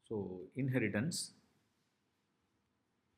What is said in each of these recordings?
So inheritance.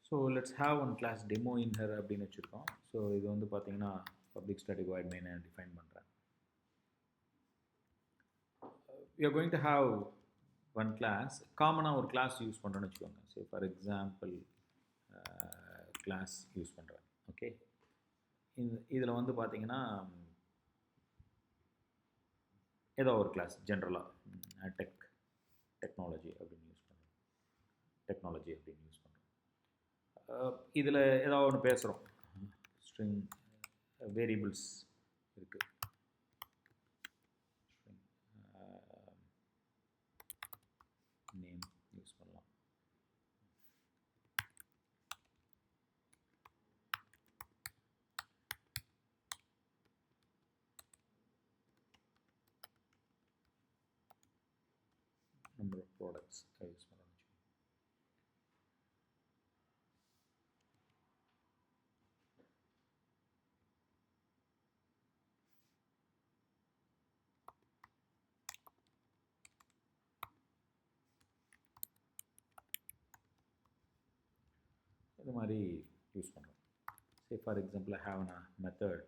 So let's have one class demo in here அப்படின்னு வச்சுருக்கோம். So இது வந்து பார்த்தீங்கன்னா பப்ளிக் ஸ்டாட்டிக் வாய்ட் மெயினை டிஃபைன் பண்ணுறேன். We are going to have one class. காமனாக ஒரு கிளாஸ் யூஸ் பண்ணுறோன்னு வச்சுக்கோங்க. So for example class use பண்ணுறேன். ஓகே, இதில் வந்து பார்த்தீங்கன்னா ஏதோ ஒரு கிளாஸ் ஜென்ரலாக டெக்னாலஜி அப்படின்னு யூஸ் பண்ணுறோம். டெக்னாலஜி அப்படின்னு யூஸ் பண்ணுறோம். இதில் ஏதாவது ஒன்று பேசுகிறோம். ஸ்ட்ரிங் வேரியபிள்ஸ் இருக்குது. நேம் யூஸ் பண்ணலாம். நம்பர் ஆஃப் ப்ராடக்ட்ஸ் யூஸ் பண்ணலாம். இது மாதிரி யூஸ் பண்ணுறோம். Say for example have a method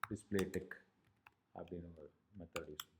display tech அப்படின்னு ஒரு மெத்தட் யூஸ் பண்ணுறோம்.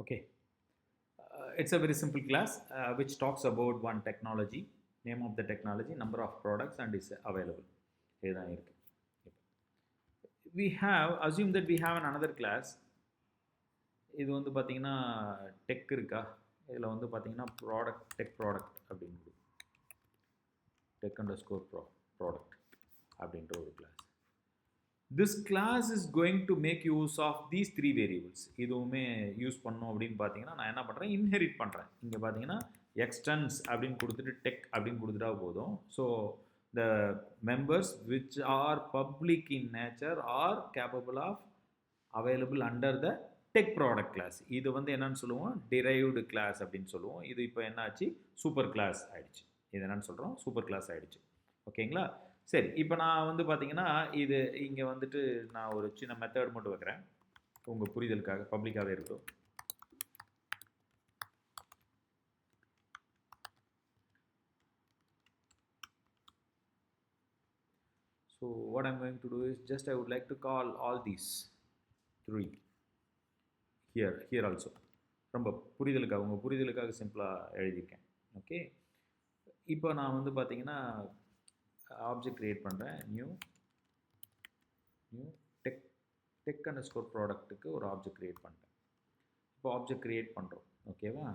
Okay, it's a very simple class which talks about one technology, name of the technology, number of products, and is available. இதுதான் இருக்கு. We have assumed that we have another class. இது வந்து பார்த்தீங்கன்னா tech இருக்கா, இதில் வந்து பார்த்தீங்கன்னா ப்ராடக்ட் டெக் ப்ராடக்ட் அப்படின்னு டெக் அண்டர் ஸ்கோர் ப்ராடக்ட் அப்படின்ற ஒரு class. This class is going to make use of these 3 variables. இதுவுமே யூஸ் பண்ணோம் அப்படின்னு பார்த்தீங்கன்னா நான் என்ன பண்ணுறேன், இன்ஹெரிட் பண்ணுறேன். இங்கே பார்த்தீங்கன்னா எக்ஸ்டென்ஸ் அப்படின்னு கொடுத்துட்டு டெக் அப்படின்னு கொடுத்துட்டா போதும். So the members which are public in nature are capable of available under the tech product class. இது வந்து என்னன்னு சொல்லுவோம், டிரைவ்டு கிளாஸ் அப்படின்னு சொல்லுவோம். இது இப்போ என்னாச்சு, சூப்பர் கிளாஸ் ஆகிடுச்சு. இது என்னன்னு சொல்கிறோம், சூப்பர் கிளாஸ் ஆகிடுச்சு. ஓகேங்களா? சரி, இப்போ நான் வந்து பார்த்தீங்கன்னா இது இங்கே வந்துட்டு நான் ஒரு சின்ன மெத்தட் மட்டும் வைக்கிறேன் உங்கள் புரிதலுக்காக, பப்ளிக்காகவே இருக்கட்டும். So what I'm going to do is just I would like to call all these 3 here also. ரொம்ப புரிதலுக்காக, உங்கள் புரிதலுக்காக சிம்பிளாக எழுதியிருக்கேன். ஓகே, இப்போ நான் வந்து பார்த்தீங்கன்னா ஆப்ஜெக்ட் க்ரியேட் பண்ணுறேன். நியூ டெக் அண்டர் ஸ்கோர் ப்ராடக்ட்டுக்கு ஒரு ஆப்ஜெக்ட் க்ரியேட் பண்ணுறேன். இப்போ ஆப்ஜெக்ட் க்ரியேட் பண்ணுறோம். ஓகேவா?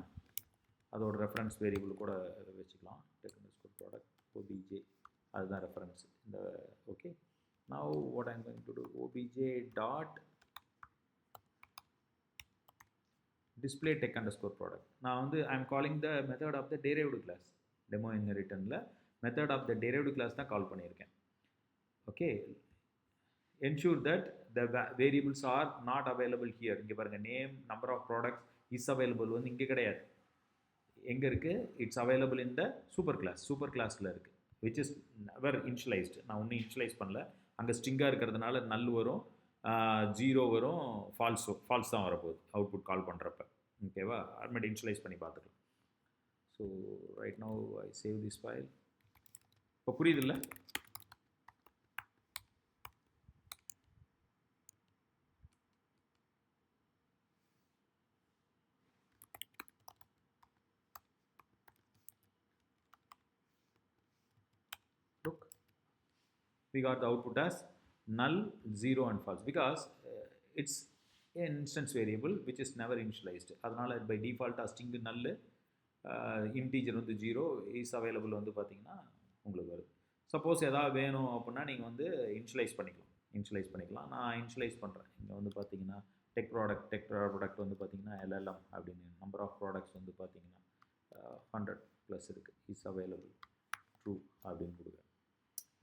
அதோட ரெஃபரன்ஸ் வேரியபிள் கூட வச்சுக்கலாம். Tech underscore product OBJ, அதுதான் ரெஃபரன்ஸ் இந்த. Okay, now what I'm going to do, OBJ dot display tech underscore product. நான் வந்து I'm calling the method of the derived class. Demo இன்ஹெரிட்டனில் method of the derived class தான் call பண்ணியிருக்கேன். Okay, ensure that the variables are not available here. இங்கே பாருங்கள், name number of products is available வந்து இங்கே கிடையாது. எங்கே இருக்குது, it's available in the super class. சூப்பர் கிளாஸில் இருக்குது, விச் இஸ் நெவர் இன்ஷியலைஸ்டு. நான் ஒன்றும் இன்ஷியலைஸ் பண்ணல. அங்கே ஸ்ட்ரிங்காக இருக்கிறதுனால நல் வரும், 0 வரும், ஃபால்ஸ் தான் வரப்போகுது அவுட்புட் கால் பண்ணுறப்ப. ஓகேவா, அப்புறமேட்டு இனிஷியலைஸ் பண்ணி பார்த்துக்கலாம். So right now I save this file. இப்போ புரியுதில்ல? Look, we got the output as null, 0 and false because it's an instance variable which is never initialized. அதனால by default string null, integer வந்து 0 is available வந்து பார்த்தீங்கன்னா உங்களுக்கு வருது. Suppose எதாவது வேணும் அப்படின்னா நீங்கள் வந்து இனிஷியலைஸ் பண்ணிக்கலாம். நான் இனிஷியலைஸ் பண்ணுறேன். இங்கே வந்து பார்த்தீங்கன்னா டெக் ப்ராடக்ட் வந்து பார்த்தீங்கன்னா LLM அப்படின்னு நம்பர் ஆஃப் ப்ராடக்ட்ஸ் வந்து பார்த்தீங்கன்னா 100+ இருக்குது. இஸ் அவைலபிள் ட்ரூ அப்படின்னு கொடுக்குறேன்.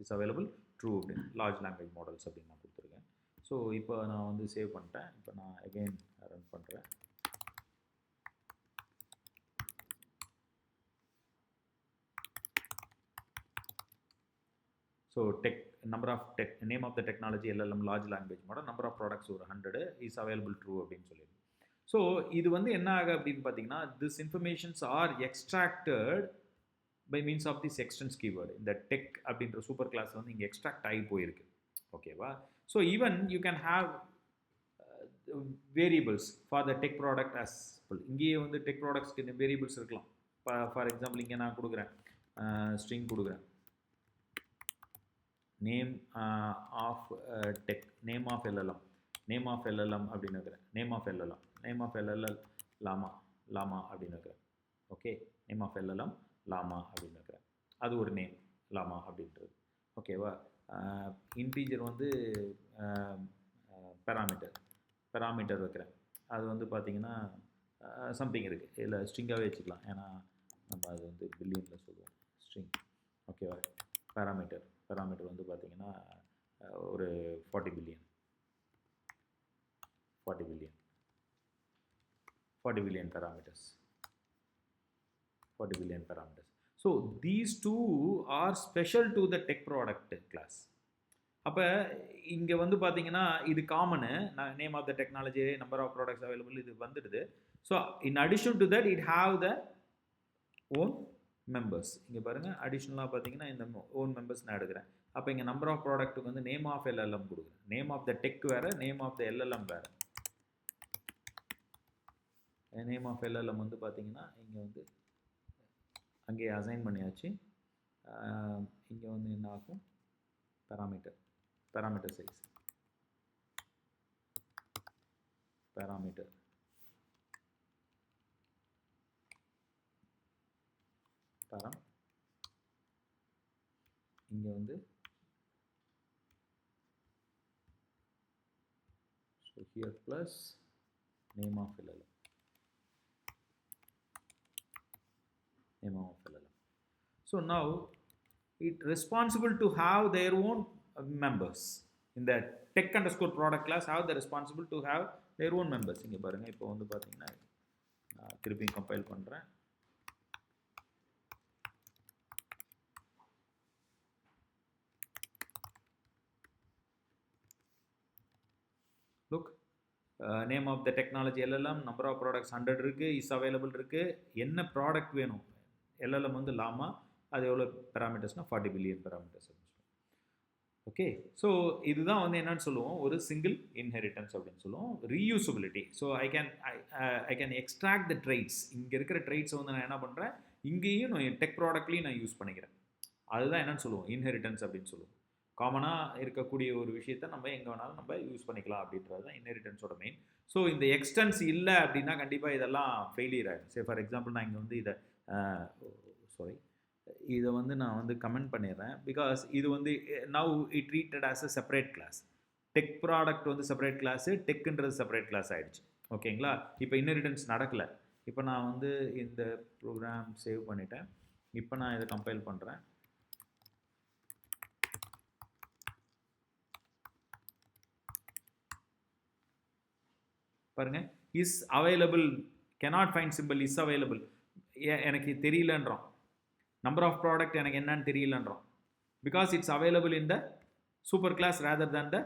இஸ் அவைலபிள் ட்ரூ அப்படின்னு லார்ஜ் லாங்குவேஜ் மாடல்ஸ் அப்படின்னு நான் கொடுத்துருக்கேன். ஸோ இப்போ நான் வந்து சேவ் பண்ணிட்டேன். இப்போ நான் அகெயின் ரன் பண்ணுறேன். So name of the technology LLM large language model, number of products ஒரு 100 is available true அப்படின்னு சொல்லிடுது. ஸோ இது வந்து என்ன ஆக அப்படின்னு பார்த்தீங்கன்னா this informations are extracted by means of this extends keyword. இந்த டெக் அப்படின்ற சூப்பர் கிளாஸ் வந்து இங்கே எக்ஸ்ட்ராக்ட் ஆகி போயிருக்கு. ஓகேவா? So even you can have variables for the tech product as இங்கேயே வந்து டெக் ப்ராடக்ட்ஸ்க்கு வேரியபிள்ஸ் இருக்கலாம். ஃபார் எக்ஸாம்பிள் இங்கே நான் கொடுக்குறேன், ஸ்ட்ரிங் கொடுக்குறேன், name of tech, name of LLM அப்படின்னு இருக்கிறேன். நேம் ஆஃப் LLM லாமா அப்படின்னு இருக்கிறேன். ஓகே, நேம் ஆஃப் LLM லாமா அப்படின்னு இருக்கிறேன். அது ஒரு நேம் லாமா அப்படின்றது. ஓகேவா? இன்டீஜர் வந்து பெராமீட்டர் வைக்கிறேன். அது வந்து பார்த்தீங்கன்னா சம்திங் இருக்குது. இல்லை ஸ்ட்ரிங்காகவே வச்சுக்கலாம். ஏன்னா நம்ம அது வந்து பில்லியனில் சொல்லுவோம் ஸ்ட்ரிங். ஓகேவா? பேராமீட்டர் வந்து பார்த்தீங்கன்னா ஒரு 40 billion parameters. So these two are special to the tech product class. அப்போ இங்கே வந்து பார்த்தீங்கன்னா இது common, name of the technology, number of products available, இது வந்துடுது. So in addition to that it have the own members. இங்கே பாருங்கள், அடிஷ்னலாக பார்த்தீங்கன்னா இந்த ஓன் மெம்பர்ஸ் நான் எடுக்கிறேன். அப்போ இங்கே நம்பர் ஆஃப் ப்ராடக்ட்டுக்கு வந்து நேம் ஆஃப் LLM கொடுக்குறேன். நேம் ஆஃப் த டெக் வேறு, நேம் ஆஃப் த LLM வேறு. நேம் ஆஃப் LLM வந்து பார்த்தீங்கன்னா இங்கே வந்து அங்கே அசைன் பண்ணியாச்சு. இங்கே வந்து என்ன ஆகும், பேராமீட்டர் சைஸ், பேராமீட்டர் இங்கே வந்து so here plus name of LLM. So now it responsible to have their own members in the tech underscore product class, have the responsible to have their own members. இங்கே பாருங்கள், இப்போ வந்து பார்த்தீங்கன்னா நான் திருப்பி compile பண்ணுறேன். Look, name of the technology LLM, number of products 100 இருக்குது, is available இருக்குது. என்ன ப்ராடக்ட் வேணும், LLM வந்து லாமா, அது எவ்வளோ பேராமீட்டர்ஸ்னால் 40 பில்லியன் பேராமீட்டர்ஸ். ஓகே, ஸோ இதுதான் வந்து என்னன்னு சொல்லுவோம், ஒரு சிங்கிள் இன்ஹெரிட்டன்ஸ் அப்படின்னு சொல்லுவோம். Reusability. So I can extract the traits. இங்கே இருக்கிற ட்ரைட்ஸை வந்து நான் என்ன பண்ணுறேன், இங்கேயும் நான் டெக் ப்ராடக்ட்லேயும் நான் யூஸ் பண்ணிக்கிறேன். அதுதான் என்னன்னு சொல்லுவோம், இன்ஹெரிட்டன்ஸ் அப்படின்னு சொல்லுவோம். காமனாக இருக்கக்கூடிய ஒரு விஷயத்தை நம்ம எங்கே வேணாலும் நம்ம யூஸ் பண்ணிக்கலாம் அப்படின்றது தான் இன்ஹெரிட்டன்ஸோட மெயின். ஸோ இந்த எக்ஸ்டென்ஸ் இல்லை அப்படின்னா கண்டிப்பாக இதெல்லாம் ஃபெயிலியர் ஆகிடும். சரி, ஃபார் எக்ஸாம்பிள் நான் இங்கே வந்து இதை வந்து நான் வந்து கமெண்ட் பண்ணிடுறேன். பிகாஸ் இது வந்து now it treated as a separate class. Tech product வந்து செப்பரேட் கிளாஸு, டெக்குன்றது செப்பரேட் கிளாஸ் ஆகிடுச்சு. ஓகேங்களா? இப்போ இன்ஹெரிட்டன்ஸ் நடக்கலை. இப்போ நான் வந்து இந்த ப்ரோக்ராம் சேவ் பண்ணிட்டேன். இப்போ நான் இதை கம்பைல் பண்ணுறேன். பாருங்க, is available, cannot find symbol, is available எனக்கு தெரியலன்றோம். நம்பர் ஆஃப் ப்ராடக்ட் எனக்கு என்னன்னு தெரியலன்றோம். Because it's available in the super class rather than the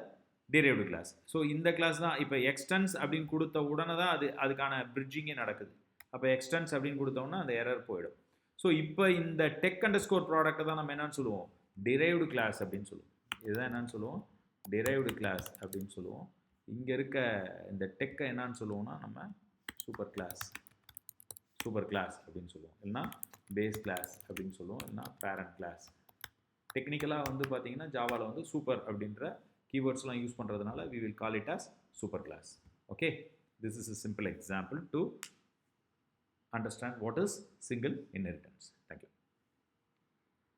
derived class. So இந்த கிளாஸ் தான் இப்போ எக்ஸ்டென்ஸ் அப்படின்னு கொடுத்த உடனே தான் அதுக்கான பிரிட்ஜிங்கே நடக்குது. அப்போ எக்ஸ்டென்ஸ் அப்படின்னு கொடுத்தோம்னா அந்த எரர் போயிடும். ஸோ இப்போ இந்த டெக் அண்டர் ஸ்கோர் ப்ராடக்ட்டை தான் நம்ம என்னன்னு சொல்லுவோம், derived class அப்படின்னு சொல்லுவோம். இதுதான் என்னன்னு சொல்லுவோம், derived class அப்படின்னு சொல்லுவோம். இங்கே இருக்க இந்த டெக்கை என்னன்னு சொல்லுவோம்னா நம்ம சூப்பர் கிளாஸ் அப்படின்னு சொல்லுவோம், இல்லைனா பேஸ் கிளாஸ் அப்படின்னு சொல்லுவோம், இல்லைனா பேரண்ட் கிளாஸ். டெக்னிக்கலாக வந்து பார்த்தீங்கன்னா ஜாவாவில் வந்து சூப்பர் அப்படின்ற keywordsலாம் யூஸ் பண்ணுறதுனால we will call it as super class. Okay, this is a simple example to understand what is single inheritance. Thank you.